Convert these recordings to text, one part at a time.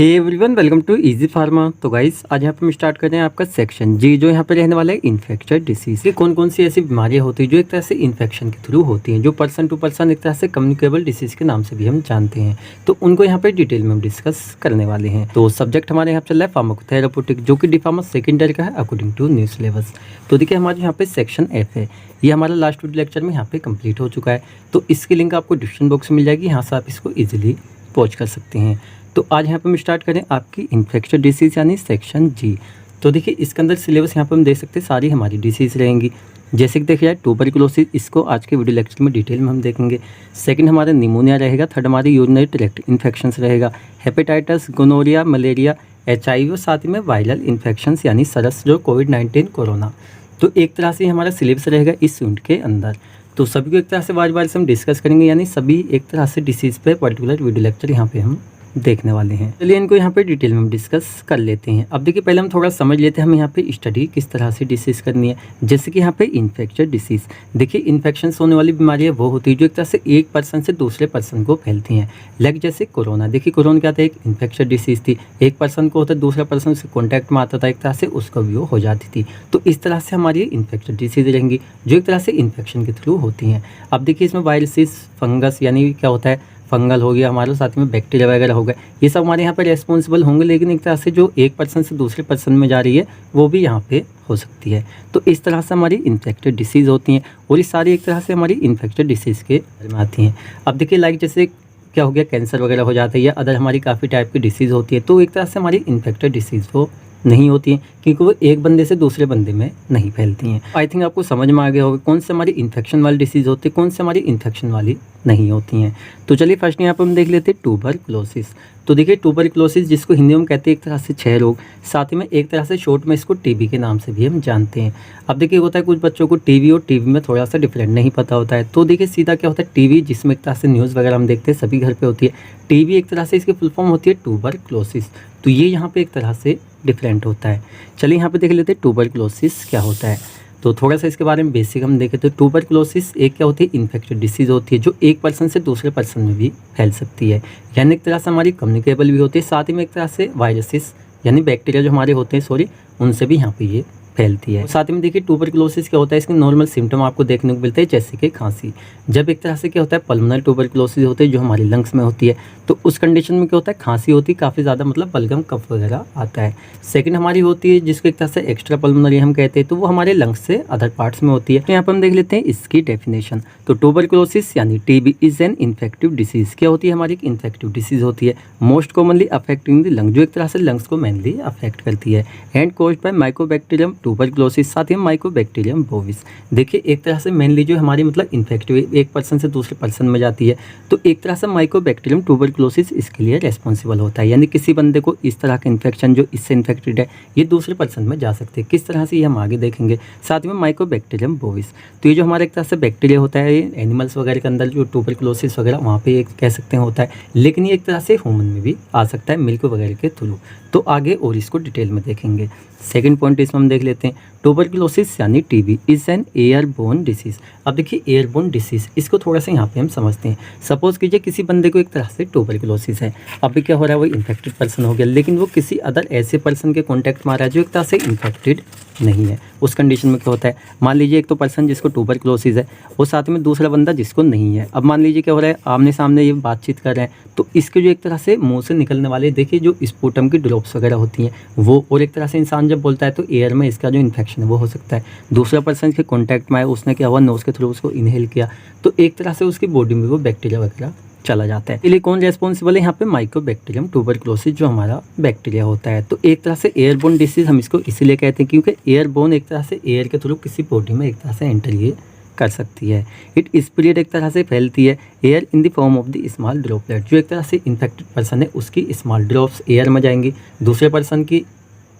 Hey everyone, welcome to easy pharma. तो guys, आज यहाँ पे हम स्टार्ट कर रहे हैं आपका सेक्शन जी, जो यहाँ पे रहने वाला है इन्फेक्शन डिसीज। ये कौन कौन सी ऐसी बीमारियाँ होती हैं जो एक तरह से इन्फेक्शन के थ्रू होती हैं, जो पर्सन टू पर्सन एक तरह से कम्युनिकेबल डिसीज के नाम से भी हम जानते हैं। तो उनको यहाँ पे डिटेल में हम डिस्कस करने वाले हैं। तो सब्जेक्ट हमारे यहाँ चल रहा है फार्माकोथेराप्यूटिक, जो कि डिफार्मा सेकेंड ईयर का है अकॉर्डिंग टू न्यू सिलेबस। तो देखिए, हमारे यहाँ पे सेक्शन एफ है। ये हमारा लास्ट लेक्चर में यहाँ पे कंप्लीट हो चुका है। तो इसकी लिंक आपको डिस्क्रिप्शन बॉक्स में मिल जाएगी, यहाँ से आप इसको ईजिली पहुँच कर सकते हैं। तो आज यहाँ पे हम स्टार्ट करें आपकी इन्फेक्शन डिसीज़ यानी सेक्शन जी। तो देखिए, इसके अंदर सिलेबस यहाँ पे हम देख सकते हैं, सारी हमारी डिसीज़ रहेंगी। जैसे कि देखिए जाए ट्यूबरकुलोसिस, इसको आज के वीडियो लेक्चर में डिटेल में हम देखेंगे। सेकंड हमारा निमोनिया रहेगा। थर्ड हमारी यूरिनरी ट्रैक्ट इन्फेक्शंस रहेगा। हेपेटाइटिस, गोनोरिया, मलेरिया, HIV और साथ ही में वायरल इन्फेक्शंस यानी सरस, जो कोविड-19 कोरोना। तो एक तरह से हमारा सिलेबस रहेगा इस यूनिट के अंदर। तो सभी को एक तरह से बार से हम डिस्कस करेंगे, यानी सभी एक तरह से डिसीज़ पे पर्टिकुलर वीडियो लेक्चर यहाँ पे हम देखने वाले हैं। चलिए इनको यहाँ पे डिटेल में हम डिस्कस कर लेते हैं। अब देखिए, पहले हम थोड़ा समझ लेते हैं हम यहाँ पे स्टडी किस तरह से डिसीज़ करनी है। जैसे कि यहाँ पे इन्फेक्शन डिसीज़, देखिए इन्फेक्शन होने वाली बीमारियाँ वो होती है जो एक तरह से एक पर्सन से दूसरे पर्सन को फैलती हैं। लाइक जैसे कोरोना, देखिए कोरोना क्या था, एक इन्फेक्शन डिसीज़ थी। एक पर्सन को होता है, दूसरा पर्सन उसके कॉन्टैक्ट में आता था, एक तरह से उसको भी वो हो जाती थी। तो इस तरह से हमारी इन्फेक्शन डिसीज़ रहेंगी जो एक तरह से इन्फेक्शन के थ्रू होती हैं। अब देखिए, इसमें वायरसेस, फंगस यानी क्या होता है, फंगल हो गया हमारे, साथ में बैक्टीरिया वगैरह हो गए, ये सब हमारे यहाँ पे रेस्पॉन्सिबल होंगे। लेकिन एक तरह से जो एक पर्सन से दूसरे पर्सन में जा रही है वो भी यहाँ पे हो सकती है। तो इस तरह से हमारी इन्फेक्टेड डिसीज़ होती हैं और ये सारी एक तरह से हमारी इन्फेक्टेड डिसीज़ के बारे में आती हैं। अब देखिए, लाइक जैसे क्या हो गया, कैंसर वगैरह हो जाता है या अदर हमारी काफ़ी टाइप की डिसीज़ होती है, तो एक तरह से हमारी इन्फेक्टेड डिसीज़ वो नहीं होती हैं, क्योंकि वो एक बंदे से दूसरे बंदे में नहीं फैलती हैं। आई थिंक आपको समझ में आ गया होगा कौन से हमारी इन्फेक्शन वाली डिसीज़ होती है, कौन से हमारी इन्फेक्शन वाली नहीं होती हैं। तो चलिए फर्स्ट यहाँ पर हम देख लेते हैं ट्यूबरकुलोसिस। तो देखिए, ट्यूबरकुलोसिस जिसको हिंदी में कहते हैं एक तरह से क्षय रोग, साथ ही में एक तरह से शॉर्ट में इसको टीबी के नाम से भी हम जानते हैं। अब देखिए, होता है कुछ बच्चों को टीबी और टीबी में थोड़ा सा डिफरेंट नहीं पता होता है। तो देखिए, सीधा क्या होता है, टीबी जिसमें एक तरह से न्यूज़ वगैरह हम देखते हैं सभी घर पे होती है। टीबी एक तरह से इसकी फुल फॉर्म होती है ट्यूबरकुलोसिस। तो ये यहाँ पे एक तरह से डिफरेंट होता है। चलिए यहाँ पे देख लेते हैं ट्यूबरकुलोसिस क्या होता है। तो थोड़ा सा इसके बारे में बेसिक हम देखें तो ट्यूबरकुलोसिस एक क्या होती है, इन्फेक्टेड डिसीज़ होती है जो एक पर्सन से दूसरे पर्सन में भी फैल सकती है। यानी एक तरह से हमारी कम्युनिकेबल भी होती है, साथ ही में एक तरह से वायरसेस यानी बैक्टीरिया जो हमारे होते हैं उनसे भी यहाँ पे ये फैलती है। साथ ही में देखिए, ट्यूबरकुलोसिस क्या होता है, इसके नॉर्मल सिम्टम आपको देखने को मिलते हैं, जैसे कि खांसी। जब एक तरह से क्या होता है, पल्मोनरी ट्यूबरकुलोसिस होती है जो हमारी लंग्स में होती है, तो उस कंडीशन में क्या होता है, खांसी होती है, काफ़ी ज़्यादा मतलब बलगम कफ वगैरह आता है। सेकंड हमारी होती है जिसको एक तरह से एक्स्ट्रा पल्मोनरी हम कहते हैं, तो वो हमारे लंग्स से अदर पार्ट्स में होती है। तो यहाँ पर हम देख लेते हैं इसकी डेफिनेशन। तो ट्यूबरकुलोसिस यानी TB is an infective disease. क्या होती है, हमारी एक इन्फेक्टिव डिसीज़ होती है, most commonly affecting the lung, जो एक तरह से लंग्स को मेनली अफेक्ट करती है। And caused by Mycobacterium tuberculosis, साथ ही माइकोबैक्टीरियम बोविस। देखिए, एक तरह से मेनली जो हमारी मतलब इन्फेक्टिव एक पर्सन से दूसरे पर्सन में जाती है, तो एक तरह से माइकोबैक्टीरियम ट्यूबरकुलोसिस इसके लिए रेस्पॉन्सिबल होता है। यानी किसी बंदे को इस तरह का इन्फेक्शन जो इससे इन्फेक्टेड है ये दूसरे पर्सन में जा सकते हैं। किस तरह से ये हम आगे देखेंगे। साथ में माइकोबैक्टीरियम बोविस, तो ये जो हमारा एक तरह से बैक्टीरिया होता है, ये एनिमल्स वगैरह के अंदर जो ट्यूबरकुलोसिस वगैरह वहाँ पे एक कह सकते हैं होता है, लेकिन ये एक तरह से ह्यूमन में भी आ सकता है मिल्क वगैरह के थ्रू। तो आगे और इसको डिटेल में देखेंगे। सेकंड पॉइंट इसमें हम देख लेते हैं, ट्यूबरकुलोसिस यानी TB is an airborne disease. अब देखिए, एयरबोर्न डिसीज़ इसको थोड़ा सा यहाँ पे हम समझते हैं। सपोज कीजिए किसी बंदे को एक तरह से ट्यूबरकुलोसिस है, अब क्या हो रहा है, वो इन्फेक्टेड पर्सन हो गया, लेकिन वो किसी अदर ऐसे पर्सन के कॉन्टैक्ट में आ रहा है जो एक तरह से इन्फेक्टेड नहीं है। उस कंडीशन में क्या होता है, मान लीजिए एक तो पर्सन जिसको ट्यूबरकुलोसिस है और साथ में दूसरा बंदा जिसको नहीं है। अब मान लीजिए क्या हो रहा है, आमने सामने ये बातचीत कर रहे हैं, तो इसके जो एक तरह से मुंह से निकलने वाले देखिए जो स्पूटम की ड्रॉप्स वगैरह होती हैं वो, और एक तरह से इंसान जब बोलता है तो एयर में इसका जो इन्फेक्शन है वो हो सकता है। दूसरा पर्सन के कॉन्टैक्ट में आया, उसने क्या हुआ, नोज़ के थ्रू उसको इनहेल किया, तो एक तरह से उसकी बॉडी में वो बैक्टीरिया वगैरह चला जाता है। इसलिए कौन रेस्पॉन्सिबल है यहाँ पे, माइकोबैक्टीरियम ट्यूबरकुलोसिस जो हमारा बैक्टीरिया होता है। तो एक तरह से एयरबोर्न डिसीज़ हम इसको इसीलिए कहते हैं क्योंकि एयरबोर्न एक तरह से एयर के थ्रू किसी बॉडी में एक तरह से एंटर ये कर सकती है। इट स्प्रेड एक तरह से फैलती है air in the form of the small droplet, जो एक तरह से इन्फेक्टेड पर्सन है उसकी स्मॉल ड्रॉप्स एयर में जाएंगी, दूसरे पर्सन की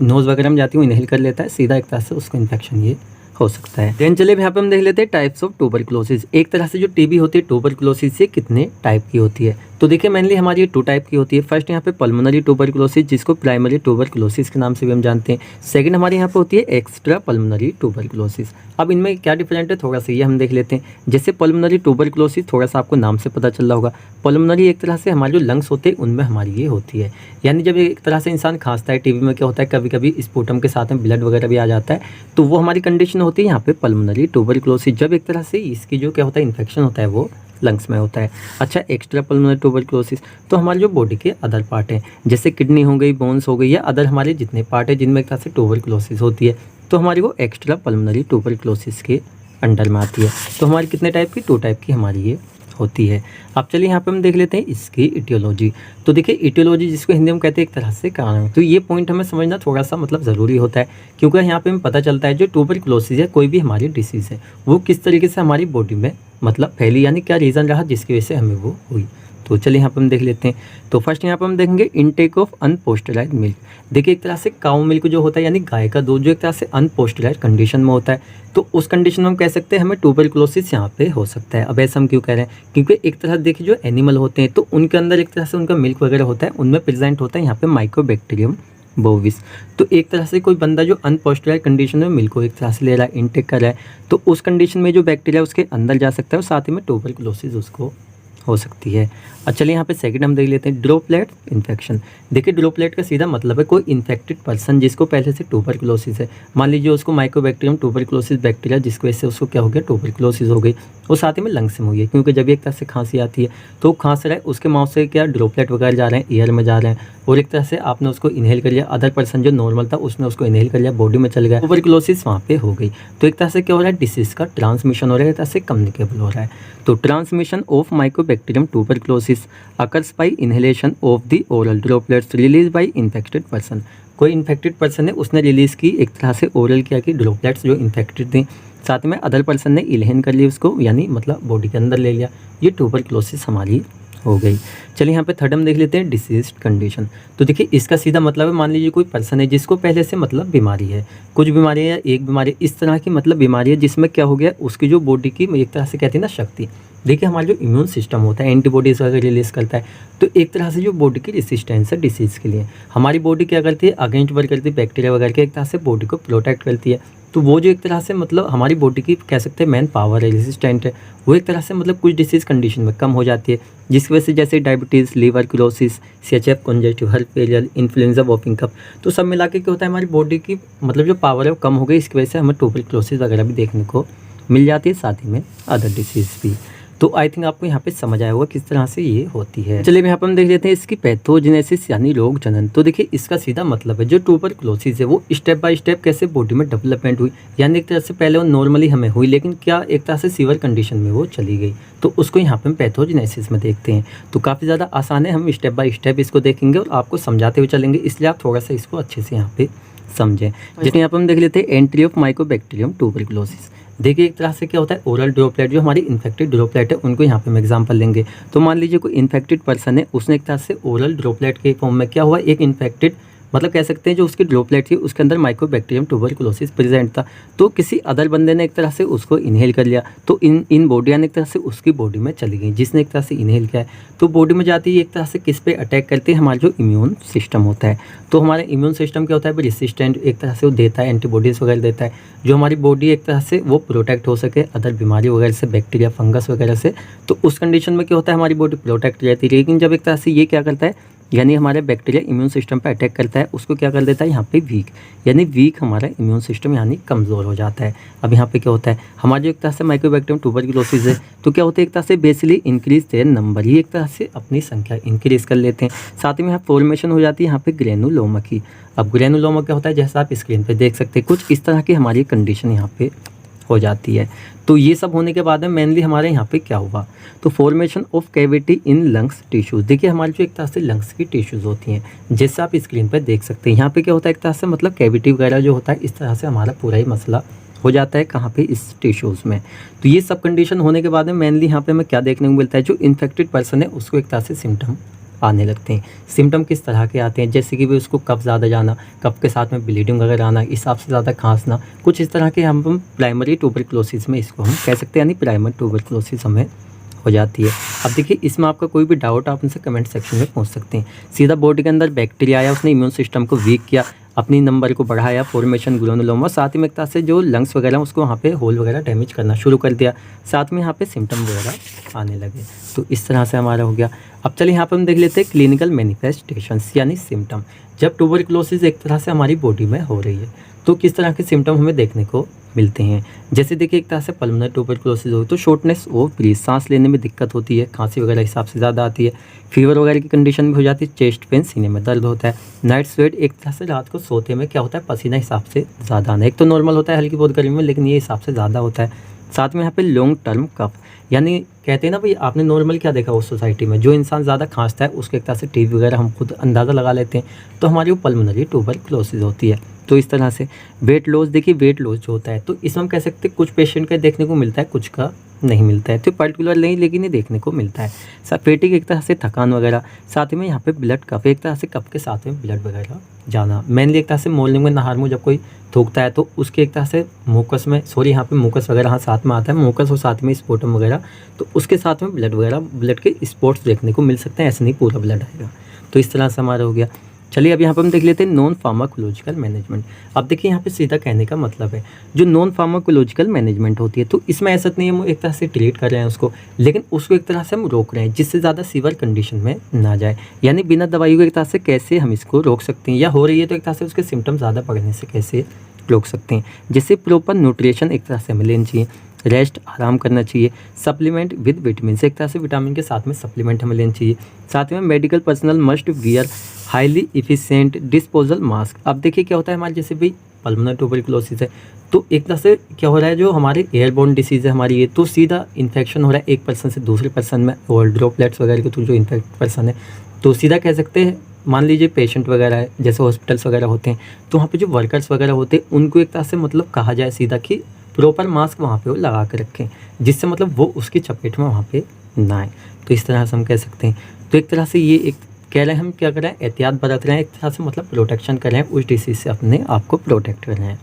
नोज़ वगैरह में जाती है, वो इनहेल कर लेता है, सीधा एक तरह से उसको इन्फेक्शन ये हो सकता है। देन चलिए यहाँ पे हम देख लेते हैं टाइप्स ऑफ ट्यूबरकुलोसिस। एक तरह से जो टीबी होती है ट्यूबरकुलोसिस से कितने टाइप की होती है। तो देखिए मेनली हमारी ये 2 टाइप की होती है। फर्स्ट यहाँ पे पल्मोनरी ट्यूबरकुलोसिस, जिसको प्राइमरी ट्यूबरकुलोसिस के नाम से भी हम जानते हैं। सेकंड हमारे यहाँ पे होती है एक्स्ट्रा पल्मोनरी ट्यूबरकुलोसिस। अब इनमें क्या डिफरेंट है थोड़ा सा ये हम देख लेते हैं। जैसे पल्मोनरी ट्यूबरकुलोसिस थोड़ा सा आपको नाम से पता चल रहा होगा। पल्मोनरी एक तरह से हमारे जो लंग्स होते हैं उनमें हमारी ये होती है, यानी जब एक तरह से इंसान खांसता है, टीबी में क्या होता है कभी कभी स्पूटम के साथ में ब्लड वगैरह भी आ जाता है, तो वो हमारी कंडीशन होती है यहाँ पे पल्मोनरी ट्यूबरकुलोसिस, जब एक तरह से इसकी जो क्या होता है इन्फेक्शन होता है वो लंग्स में होता है। अच्छा, एक्स्ट्रा पल्मोनरी ट्यूबरकुलोसिस तो हमारे जो बॉडी के अदर पार्ट हैं, जैसे किडनी हो गई, बोन्स हो गई, या अदर हमारे जितने पार्ट है जिनमें एक तरह से ट्यूबरकुलोसिस होती है, तो हमारी वो एक्स्ट्रा पल्मोनरी ट्यूबरकुलोसिस के अंडर में आती है। तो हमारी कितने टाइप की, 2 टाइप की हमारी ये होती है। अब चलिए यहाँ पे हम देख लेते हैं इसकी इटियोलॉजी। तो देखिए इटियोलॉजी जिसको हिंदी में कहते हैं एक तरह से कारण, तो ये पॉइंट हमें समझना थोड़ा सा मतलब ज़रूरी होता है, क्योंकि यहाँ पे हमें पता चलता है जो ट्यूबरकुलोसिस है, कोई भी हमारी डिसीज़ है, वो किस तरीके से हमारी बॉडी में मतलब फैली, यानी क्या रीज़न रहा जिसकी वजह से हमें वो हुई। तो चलिए यहाँ पर हम देख लेते हैं। तो फर्स्ट यहाँ पर हम देखेंगे इनटेक ऑफ अनपोस्टराइज्ड मिल्क। देखिए एक तरह से काऊ मिल्क जो होता है यानी गाय का दूध जो एक तरह से अनपोस्टराइज्ड कंडीशन में होता है, तो उस कंडीशन में हम कह सकते हैं हमें ट्यूबरकुलोसिस यहाँ पे हो सकता है। अब ऐसा हम क्यों कह रहे हैं, क्योंकि एक तरह से देखिए जो एनिमल होते हैं तो उनके अंदर एक तरह से उनका मिल्क वगैरह होता है, उनमें प्रेजेंट होता है यहाँ पे माइक्रोबैक्टीरियम बोविस। तो एक तरह से कोई बंदा जो अनपोस्टराइज्ड कंडीशन में मिल्क को एक तरह से ले रहा है, इनटेक कर रहा है, तो उस कंडीशन में जो बैक्टीरिया उसके अंदर जा सकता है और साथ ही में ट्यूबरकुलोसिस उसको हो सकती है। अच्छा चलिए यहाँ पे सेकंड हम देख लेते हैं ड्रॉपलेट इन्फेक्शन। देखिए ड्रॉपलेट का सीधा मतलब है कोई इन्फेक्टेड पर्सन जिसको पहले से ट्यूबरकुलोसिस है, मान लीजिए उसको माइक्रोबैक्टीरियम ट्यूबरकुलोसिस बैक्टीरिया जिसकी वजह से उसको क्या हो गया ट्यूबरकुलोसिस हो गई, और साथ ही में लंग्स में हुई है, क्योंकि जब एक तरह से खांसी आती है तो खांस रहा है, उसके माउथ से क्या ड्रॉपलेट वगैरह जा रहे हैं, एयर में जा रहे हैं, और एक तरह से आपने उसको इनहेल कर लिया, अदर पर्सन जो नॉर्मल था उसने उसको इनहेल कर लिया, बॉडी में चल गया, ट्यूबरकुलोसिस वहाँ पे हो गई। तो एक तरह से क्या हो रहा है, डिसीज का ट्रांसमिशन हो रहा है, एक तरह से कम्युनिकेबल हो रहा है। तो transmission of mycobacterium tuberculosis occurs by inhalation of the oral droplets release by infected person. कोई इन्फेक्टेड पर्सन है उसने रिलीज़ की, एक तरह से ओरल किया कि ड्रॉपलेट्स जो इन्फेक्टेड थी, साथ में अदर पर्सन ने इनहेल कर लिया उसको, यानी मतलब बॉडी के अंदर ले लिया, ये ट्यूबरकुलोसिस हमारी हो गई। चलिए यहाँ पे थर्ड हम देख लेते हैं डिसीज कंडीशन। तो देखिए इसका सीधा मतलब है मान लीजिए कोई पर्सन है जिसको पहले से मतलब बीमारी है, कुछ बीमारी है या एक बीमारी, इस तरह की मतलब बीमारी है जिसमें क्या हो गया उसकी जो बॉडी की एक तरह से कहते हैं ना शक्ति, देखिए हमारा जो इम्यून सिस्टम होता है एंटीबॉडीज़ वगैरह रिलीज़ करता है, तो एक तरह से जो बॉडी की रेसिस्टेंस है डिसीज़ के लिए, हमारी बॉडी क्या करती है अगेंस्ट वर्क करती है बैक्टीरिया वगैरह के, एक तरह से बॉडी को प्रोटेक्ट करती है। तो वो जो एक तरह से मतलब हमारी बॉडी की कह सकते हैं मेन पावर है, रेसिस्टेंट है, वो एक तरह से मतलब कुछ डिसीज़ कंडीशन में कम हो जाती है, जिसकी वजह से जैसे diabetes, liver cirrhosis, CHF congestive heart failure, influenza whooping cough, तो सब मिला के क्या होता है हमारी बॉडी की मतलब जो पावर है वो कम हो गई, इसकी वजह से हमें ट्यूबरकुलोसिस वगैरह भी देखने को मिल जाती है, साथ ही में अदर डिसीज़ भी। तो आई थिंक आपको यहाँ पे समझ आया होगा किस तरह से ये होती है। चलिए यहाँ पर हम देख लेते हैं इसकी पैथोजेनेसिस यानी रोग जनन। तो देखिए इसका सीधा मतलब है जो ट्यूबरकुलोसिस है वो स्टेप बाय स्टेप कैसे बॉडी में डेवलपमेंट हुई, यानी एक तरह से पहले वो नॉर्मली हमें हुई लेकिन क्या एक तरह से सीवियर कंडीशन में वो चली गई, तो उसको यहाँ पे हम पैथोजेनेसिस में देखते हैं। तो काफ़ी ज़्यादा आसान है, हम स्टेप बाय स्टेप इसको देखेंगे और आपको समझाते हुए चलेंगे, इसलिए आप थोड़ा सा इसको अच्छे से यहाँ पे समझें। जैसे यहाँ पर हम देख लेते हैं एंट्री ऑफ माइक्रोबैक्टीरियम ट्यूबरकुलोसिस। देखिए एक तरह से क्या होता है ओरल ड्रॉपलेट जो हमारी इन्फेक्टेड ड्रॉपलेट है उनको यहाँ पे हम एग्जांपल लेंगे। तो मान लीजिए कोई इन्फेक्टेड पर्सन है, उसने एक तरह से ओरल ड्रॉपलेट के फॉर्म में क्या हुआ, एक इन्फेक्टेड मतलब कह सकते हैं जो उसकी ड्रॉपलेट थी उसके अंदर माइक्रोबैक्टीरियम ट्यूबरकुलोसिस प्रेजेंट था, तो किसी अदर बंदे ने एक तरह से उसको इनहेल कर लिया, तो इन बॉडी यानी एक तरह से उसकी बॉडी में चली गई, जिसने एक तरह से इनहेल किया है, तो बॉडी में जाती है एक तरह से किस पे अटैक करती है, हमारा जो इम्यून सिस्टम होता है। तो हमारा इम्यून सिस्टम क्या होता है रेसिस्टेंट, एक तरह से वो देता है एंटीबॉडीज़ वगैरह देता है, जो हमारी बॉडी एक तरह से वो प्रोटेक्ट हो सके अदर बीमारी वगैरह से, बैक्टीरिया फंगस वगैरह से। तो उस कंडीशन में क्या होता है हमारी बॉडी प्रोटेक्ट रहती है, लेकिन जब एक तरह से ये क्या करता है यानी हमारे बैक्टीरिया इम्यून सिस्टम पे अटैक करता है, उसको क्या कर देता है यहाँ पे वीक, यानी वीक हमारा इम्यून सिस्टम यानी कमज़ोर हो जाता है। अब यहाँ पे क्या होता है हमारा जो एक तरह से माइक्रोबैक्टीरियम ट्यूबरकुलोसिस है, तो क्या होता है एक तरह से बेसिकली इंक्रीज देयर नंबर, ये एक तरह से अपनी संख्या इंक्रीज कर लेते हैं, साथ ही में यहाँ फॉर्मेशन हो जाती है यहाँ पे ग्रेनुलोमा की। अब ग्रेनुलोमा क्या होता है जैसा आप स्क्रीन पर देख सकते हैं, कुछ इस तरह की हमारी कंडीशन यहाँ पे हो जाती है। तो ये सब होने के बाद में मेनली हमारे यहाँ पे क्या हुआ, तो formation of cavity in lungs tissues. देखिए हमारी जो एक तरह से लंग्स की टिश्यूज़ होती हैं, जैसे आप स्क्रीन पर देख सकते हैं, यहाँ पे क्या होता है एक तरह से मतलब कैविटी वगैरह जो होता है इस तरह से हमारा पूरा ही मसला हो जाता है कहाँ पे, इस टिश्यूज़ में। तो ये सब कंडीशन होने के बाद में मेनली यहाँ पे हमें क्या देखने को मिलता है, जो इन्फेक्टेड पर्सन है उसको एक तरह से सिम्टम आने लगते हैं। सिम्टम किस तरह के आते हैं, जैसे कि भी उसको कफ ज़्यादा जाना, कफ के साथ में ब्लीडिंग वगैरह आना, हिसाब से ज़्यादा खांसना, कुछ इस तरह के हम प्राइमरी ट्यूबरकुलोसिस में इसको हम कह सकते हैं, यानी प्राइमरी ट्यूबरकुलोसिस हमें हो जाती है। अब देखिए इसमें आपका कोई भी डाउट आप उनसे कमेंट सेक्शन में पूछ सकते हैं। सीधा बॉडी के अंदर बैक्टीरिया आया, उसने इम्यून सिस्टम को वीक किया, अपनी नंबर को बढ़ाया, फॉर्मेशन ग्लोमेरुलोमा, साथ ही में एक तरह से जो लंग्स वगैरह उसको वहाँ पे होल वगैरह डैमेज करना शुरू कर दिया, साथ में यहाँ पे सिम्टम वगैरह आने लगे। तो इस तरह से हमारा हो गया। अब चलिए यहाँ पे हम देख लेते हैं क्लिनिकल मैनिफेस्टेशंस यानी सिम्टम। जब ट्यूबरकुलोसिस एक तरह से हमारी बॉडी में हो रही है तो किस तरह के सिम्टम हमें देखने को मिलते हैं। जैसे देखिए एक तरह से पल्मोनरी ट्यूबरकुलोसिस हो तो शॉर्टनेस ऑफ ब्रीथ, सांस लेने में दिक्कत होती है, खांसी वगैरह हिसाब से ज़्यादा आती है, फीवर वगैरह की कंडीशन भी हो जाती है, चेस्ट पेन, सीने में दर्द होता है, नाइट स्वेट, एक तरह से रात को सोते में क्या होता है पसीना हिसाब से ज़्यादा आना। एक तो नॉर्मल होता है हल्की बहुत गर्मी में, लेकिन ये हिसाब से ज़्यादा होता है। साथ में यहाँ पे लॉन्ग टर्म कफ, यानी कहते हैं ना भाई आपने नॉर्मल क्या देखा उस सोसाइटी में, जो इंसान ज़्यादा खांसता है उसके एक तरह से टीबी वगैरह हम खुद अंदाज़ा लगा लेते हैं, तो हमारी वो पल्मोनरी ट्यूबरकुलोसिस होती है। तो इस तरह से वेट लॉस, देखिए वेट लॉस जो होता है तो इसमें हम कह सकते हैं कुछ पेशेंट का देखने को मिलता है, कुछ का नहीं मिलता है, तो पर्टिकुलर नहीं लेकिन ये देखने को मिलता है। फैटिग एक तरह से थकान वगैरह, साथ में यहाँ पे ब्लड कफ, एक तरह से कफ के साथ में ब्लड वगैरह जाना, मेनली एक तरह से मॉर्निंग में नहार में जब कोई थूकता है तो उसके एक तरह से मुकस में, सॉरी यहाँ पे मुकस वगैरह हाँ साथ में आता है, मुकस और साथ में स्पोटम वगैरह, तो उसके साथ में ब्लड वगैरह, ब्लड के स्पॉट्स देखने को मिल सकते हैं, ऐसे नहीं पूरा ब्लड आएगा। तो इस तरह से हमारा हो गया। चलिए अब यहाँ पर हम देख लेते हैं नॉन फार्माकोलॉजिकल मैनेजमेंट। अब देखिए यहाँ पे सीधा कहने का मतलब है जो नॉन फार्माकोलॉजिकल मैनेजमेंट होती है तो इसमें ऐसा नहीं हम एक तरह से ट्रीट कर रहे हैं उसको, लेकिन उसको एक तरह से हम रोक रहे हैं जिससे ज़्यादा सीवियर कंडीशन में ना जाए, यानी बिना दवाइयों के एक तरह से कैसे हम इसको रोक सकते हैं, या हो रही है तो एक तरह से उसके सिम्टम ज़्यादा बढ़ने से कैसे रोक सकते हैं। जैसे प्रॉपर न्यूट्रिशन एक तरह से हमें लेनी चाहिए, रेस्ट आराम करना चाहिए, सप्लीमेंट विद विटामिन से, एक तरह से विटामिन के साथ में सप्लीमेंट हमें लेनी चाहिए, साथ में medical personnel must wear highly efficient disposal mask. अब देखिए क्या होता है हमारे जैसे भी पल्मोनरी ट्यूबरकुलोसिस है तो एक तरह से क्या हो रहा है, जो हमारे एयरबोर्न डिसीज़ है हमारी, ये तो सीधा इन्फेक्शन हो रहा है एक पर्सन से दूसरे पर्सन में, और ड्रॉपलेट्स वगैरह के थ्रू जो इन्फेक्ट पर्सन है तो सीधा कह सकते हैं, मान लीजिए पेशेंट वगैरह है जैसे हॉस्पिटल्स वगैरह होते हैं तो वहाँ पे जो वर्कर्स वगैरह होते हैं उनको एक तरह से मतलब कहा जाए सीधा कि प्रॉपर मास्क वहाँ पे वो लगा के रखें, जिससे मतलब वो उसकी चपेट में वहाँ पे ना आए। तो इस तरह से हम कह सकते हैं। तो एक तरह से ये एक कह रहे हैं हम क्या कर रहे हैं, एहतियात बरत रहे हैं, एक तरह से मतलब प्रोटेक्शन कर रहे हैं, उस डिसीज़ से अपने आप को प्रोटेक्ट कर रहे हैं।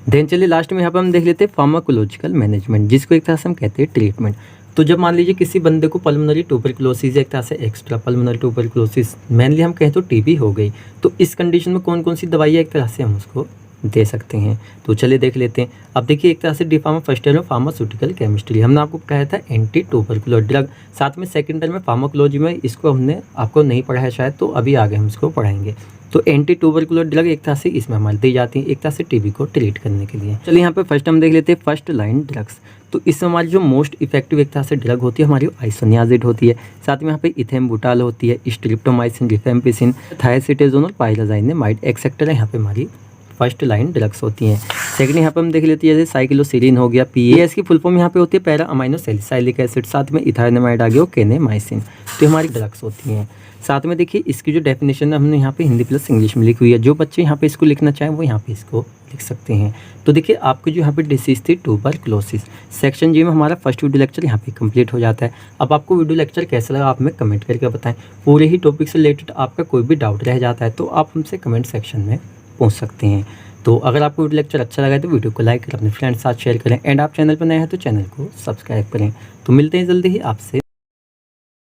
देन चलिए लास्ट में यहाँ पर हम देख लेते हैं फार्माकोलॉजिकल मैनेजमेंट, जिसको एक तरह से हम कहते हैं ट्रीटमेंट। तो जब मान लीजिए किसी बंदे को पल्मोनरी ट्यूबरकुलोसिस, एक तरह से एक्स्ट्रा पल्मोनरी ट्यूबरकुलोसिस, मेनली हम कहें तो टीबी हो गई, तो इस कंडीशन में कौन कौन सी दवाइयाँ एक तरह से हम उसको दे सकते हैं। तो चलिए देख लेते हैं। अब देखिए एक तरह से डी फार्मा फर्स्ट ईयर में फार्मास्यूटिकल केमिस्ट्री हमने आपको कहा था एंटी ट्यूबरकुलर ड्रग, साथ में सेकंड ईयर में फार्माकोलॉजी में इसको हमने आपको नहीं पढ़ा है शायद, तो अभी आगे हम इसको पढ़ाएंगे। तो एंटी ट्यूबरकुलर ड्रग एक तरह से इसमें हमारी दी जाती है एक तरह से टीबी को ट्रीट करने के लिए। चलिए यहाँ पे फर्स्ट हम देख लेते हैं फर्स्ट लाइन ड्रग्स। तो इसमें हमारी जो मोस्ट इफेक्टिव एक तरह से ड्रग होती है हमारी आइसोनियाजिड होती है, साथ में यहाँ पे इथेम्बुटाल होती है, स्ट्रिप्टोमाइसिन, रिफेम्पिसिन, थायोसिटेजोन और पाइराज़ाइनेमाइड एक्सेट्रा यहाँ पे हमारी फर्स्ट लाइन ड्रग्स होती हैं। सेकंड यहाँ पे हम देख लेते हैं जैसे साइक्लोसिरिन हो गया, पीएस की फुल फॉर्म यहाँ पे होती है पैरा अमाइनो सैलिसिलिक एसिड, साथ में इथाइनामाइड आ गया, केनेमाइसिन, तो हमारी ड्रग्स होती हैं। साथ में देखिए इसकी जो डेफिनेशन है हमने यहाँ पे हिंदी प्लस इंग्लिश में लिखी हुई है, जो बच्चे यहाँ पे इसको लिखना चाहें वो यहाँ पे इसको लिख सकते हैं। तो देखिए आपको जो यहाँ पे डिसीज थी ट्यूबरकुलोसिस, सेक्शन जी में हमारा फर्स्ट वीडियो लेक्चर यहाँ पे कंप्लीट हो जाता है। अब आपको वीडियो लेक्चर कैसा लगा आप हमें कमेंट करके बताएं। पूरे ही टॉपिक से रिलेटेड आपका कोई भी डाउट रह जाता है तो आप हमसे कमेंट सेक्शन में पूछ सकते हैं। तो अगर आपको वीडियो लेक्चर अच्छा लगा है तो वीडियो को लाइक करें, अपने फ्रेंड्स साथ शेयर करें, एंड आप चैनल पर नए हैं तो चैनल को सब्सक्राइब करें। तो मिलते हैं जल्दी ही आपसे।